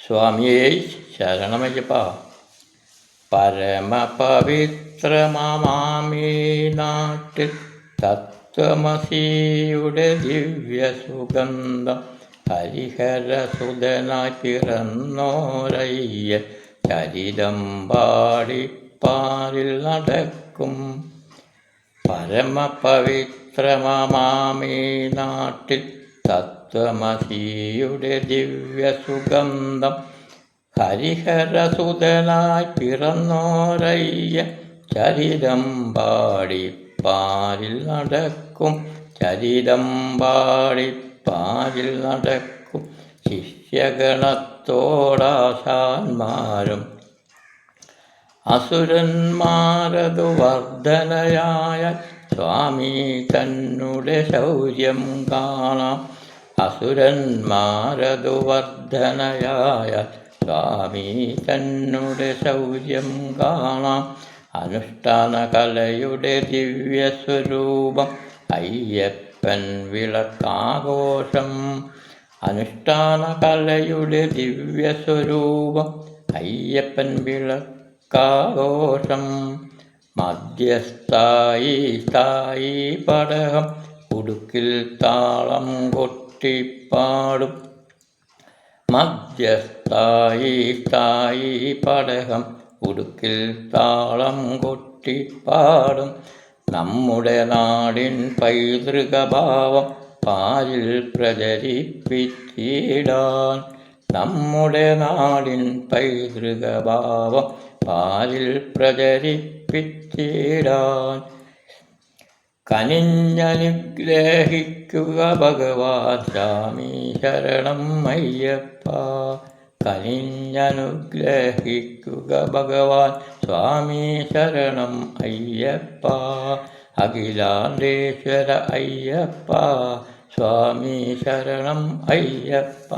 സ്വാമിയേ ശരണമയ്യപ്പ. പരമപവിത്രമാമീ നാട്ടിൽ തത്വമസിയുടെ ദിവ്യസുഗന്ധം ഹരിഹരസുതനായി പിറന്നോരയ്യ ചരിതം പാടിപ്പാരിൽ നടക്കും. പരമപവിത്രമാമീ നാട്ടിൽ തത്വമസിയുടെ ദിവ്യസുഗന്ധം ഹരിഹരസുതനായി പിറന്നോരയ്യ ചരിതം പാടിപ്പാരിൽ നടക്കും. ചരിതം പാടിപ്പാരിൽ നടക്കും. ശിഷ്യഗണത്തോടാശാന്മാരും അസുരന്മാരതു വർദ്ധനയായ സ്വാമി തന്നെ ശൗര്യം കാണാം. അസുരന്മാരതു വർദ്ധനയായ സ്വാമി തന്നെ ശൗര്യം കാണാം. അനുഷ്ഠാന കലയുടെ ദിവ്യസ്വരൂപം അയ്യപ്പൻ വിളക്കാഘോഷം. അനുഷ്ഠാന കലയുടെ ദിവ്യസ്വരൂപം അയ്യപ്പൻ വിളക്കാഘോഷം. മധ്യസ്ഥായി സ്ഥായി പടകം ഉടുക്കിൽ താളം കൊട്ടിപ്പാടും. മധ്യസ്ഥായി സ്ഥായി പടകം ഉടുക്കിൽ താളം കൊട്ടിപ്പാടും. നമ്മുടെ നാടിൻ പൈതൃകഭാവം പാരിൽ പ്രചരിപ്പിച്ചിടാൻ. നമ്മുടെ നാടിൻ പൈതൃകഭാവം പാരിൽ പ്രചരിപ്പിച്ചിടാൻ. കനിഞ്ഞനുഗ്രഹിക്കുക ഭഗവാൻ സ്വാമി ശരണം അയ്യപ്പ. കനിഞ്ഞനുഗ്രഹിക്കുക ഭഗവാൻ സ്വാമി ശരണം അയ്യപ്പ. അഖിലാണ്ടേശ്വര അയ്യപ്പ സ്വാമി ശരണം അയ്യപ്പ.